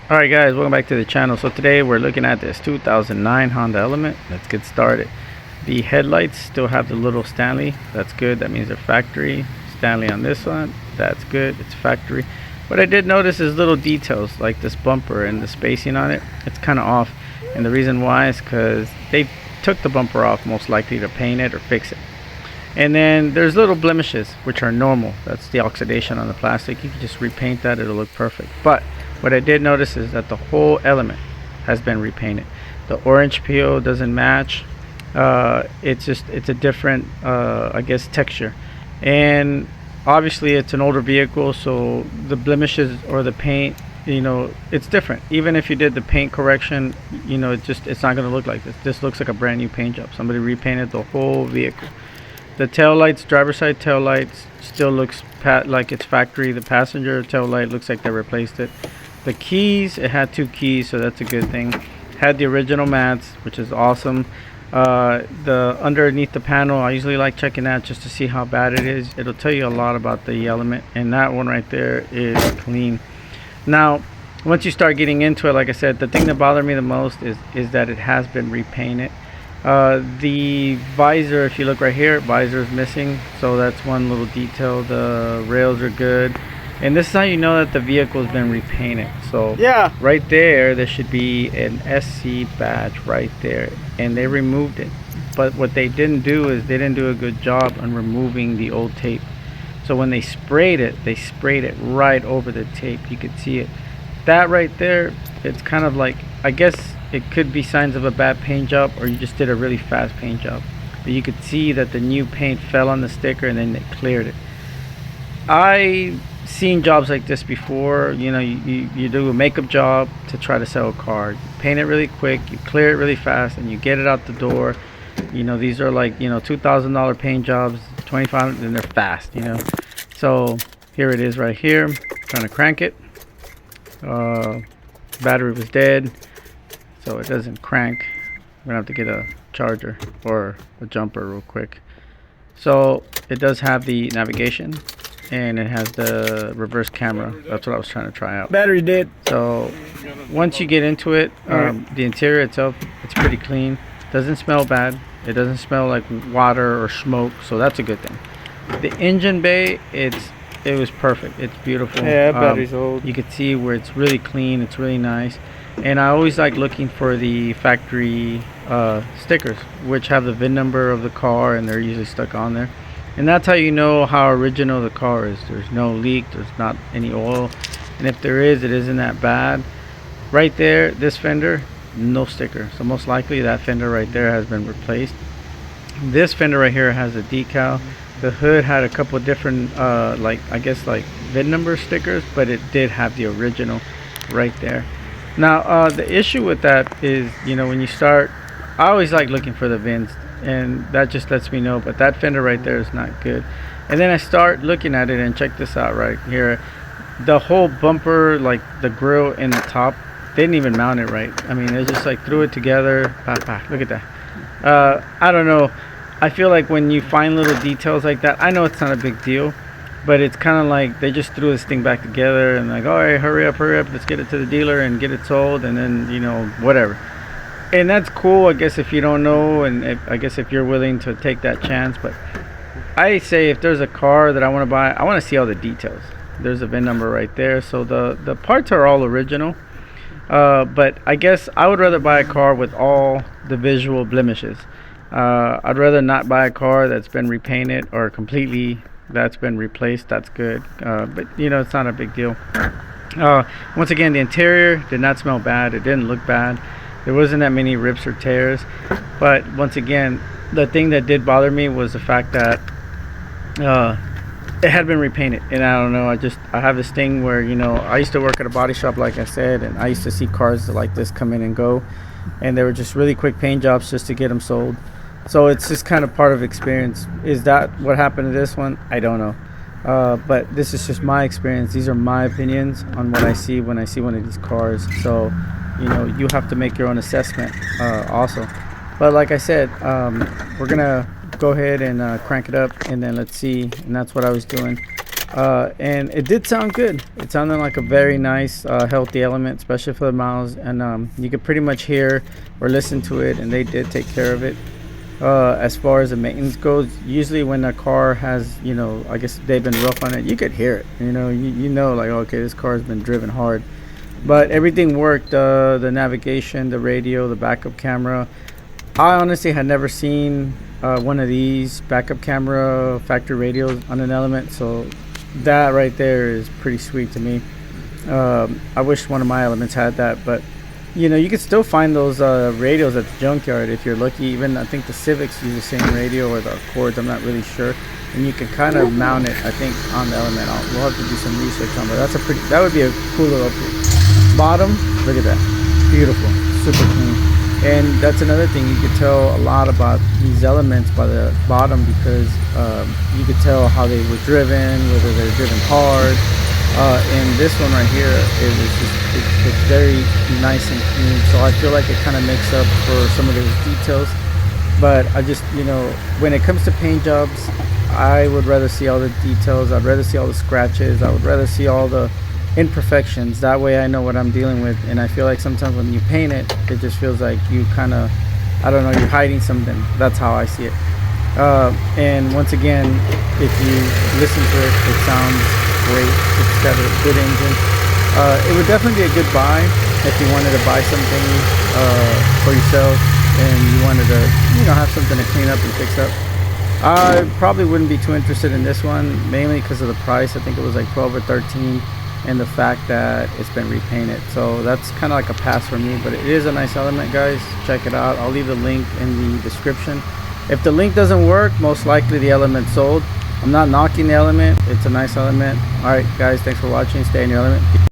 Alright guys, welcome back to the channel. So today we're looking at this 2009 Honda Element. Let's get started. The headlights still have the little Stanley. That's good. That means they're factory. Stanley on this one. That's good. It's factory. What I did notice is little details like this bumper and the spacing on it. It's kind of off. And the reason why is because they took the bumper off most likely to paint it or fix it. And then there's little blemishes which are normal. That's the oxidation on the plastic. You can just repaint that. It'll look perfect. But what I did notice is that the whole element has been repainted. The orange PO doesn't match. It's a different I guess texture, and obviously it's an older vehicle, so the blemishes or the paint, it's different. Even if you did the paint correction, it's not going to look like this. This looks like a brand new paint job. Somebody repainted the whole vehicle. The tail lights, driver's side tail lights, still looks like it's factory. The passenger tail light looks like they replaced it. The keys, it had two keys, so that's a good thing. Had the original mats, which is awesome. The underneath the panel, I usually like checking that just to see how bad it is. It'll tell you a lot about the element, and that one right there is clean. Now once you start getting into it, like I said, the thing that bothered me the most is that it has been repainted. The visor, if you look right here, visor is missing, so that's one little detail. The rails are good, and this is how you know that the vehicle has been repainted. So yeah, right there should be an SC badge right there, and they removed it. But what they didn't do is they didn't do a good job on removing the old tape. So when they sprayed it, they sprayed it right over the tape. You could see it. That right there, it's kind of like, I guess it could be signs of a bad paint job, or you just did a really fast paint job. But you could see that the new paint fell on the sticker and then they cleared it. I seen jobs like this before. You do a makeup job to try to sell a car. You paint it really quick, you clear it really fast, and you get it out the door. These are like $2,000 paint jobs, 25, and they're fast. So here it is right here. Trying to crank it. Battery was dead, so it doesn't crank. I'm gonna have to get a charger or a jumper real quick. So it does have the navigation, and it has the reverse camera. That's what I was trying to try out. Battery dead. So once you get into it, the interior itself, it's pretty clean. Doesn't smell bad. It doesn't smell like water or smoke, so that's a good thing. The engine bay, it was perfect. It's beautiful. Yeah, battery's old. You can see where it's really clean. It's really nice. And I always like looking for the factory stickers, which have the VIN number of the car, and they're usually stuck on there. And that's how you know how original the car is. There's no leak, there's not any oil, and if there is, it isn't that bad. Right there, this fender, no sticker, so most likely that fender right there has been replaced. This fender right here has a decal. The hood had a couple different like VIN number stickers, but it did have the original right there. Now the issue with that is, when you start, I always like looking for the VINs, and that just lets me know. But that fender right there is not good. And then I start looking at it, and check this out right here. The whole bumper, like the grill and the top, they didn't even mount it right. I mean, they just like threw it together. Look at that. I don't know. I feel like when you find little details like that, I know it's not a big deal, but it's kind of like they just threw this thing back together and like, all right, hurry up, let's get it to the dealer and get it sold, and then whatever. And that's cool, I guess, if you don't know, and I guess if you're willing to take that chance. But I say, if there's a car that I want to buy, I want to see all the details. There's a VIN number right there, so the parts are all original. But I guess I would rather buy a car with all the visual blemishes. I'd rather not buy a car that's been repainted or completely that's been replaced. That's good, but it's not a big deal. Once again, the interior did not smell bad. It didn't look bad. There wasn't that many rips or tears. But once again, the thing that did bother me was the fact that it had been repainted. And I don't know, I have this thing where I used to work at a body shop, like I said, and I used to see cars like this come in and go, and they were just really quick paint jobs just to get them sold. So it's just kind of part of experience. Is that what happened to this one? I don't know. But this is just my experience. These are my opinions on what I see when I see one of these cars. So, you have to make your own assessment also. But like I said, we're going to go ahead and crank it up, and then let's see. And that's what I was doing. And it did sound good. It sounded like a very nice, healthy element, especially for the miles. And you could pretty much hear or listen to it, and they did take care of it. As far as the maintenance goes, usually when a car has, I guess they've been rough on it, you could hear it. You know, like, okay, this car has been driven hard. But everything worked. The navigation, the radio, the backup camera. I honestly had never seen one of these backup camera factory radios on an Element, so that right there is pretty sweet to me. I wish one of my Elements had that, but you can still find those radios at the junkyard if you're lucky. Even I think the Civics use the same radio, or the Accords, I'm not really sure. And you can kind of mount it, I think, on the Element. We'll have to do some research on, but that would be a cool little upgrade. Bottom, look at that, beautiful, super clean. And that's another thing, you could tell a lot about these Elements by the bottom, because you could tell how they were driven, whether they're driven hard. And this one right here it's very nice and clean, so I feel like it kind of makes up for some of those details. But I just, when it comes to paint jobs, I would rather see all the details. I'd rather see all the scratches. I would rather see all the imperfections. That way I know what I'm dealing with. And I feel like sometimes when you paint it, it just feels like you kind of, I don't know, you're hiding something. That's how I see it. And once again, if you listen to it, it sounds great. It's got a good engine. It would definitely be a good buy if you wanted to buy something for yourself and you wanted to, have something to clean up and fix up. I probably wouldn't be too interested in this one, mainly because of the price. I think it was like 12 or 13, and the fact that it's been repainted. So that's kind of like a pass for me, but it is a nice Element, guys. Check it out. I'll leave the link in the description. If the link doesn't work, most likely the Element sold. I'm not knocking the Element. It's a nice Element. All right, guys, thanks for watching. Stay in your element.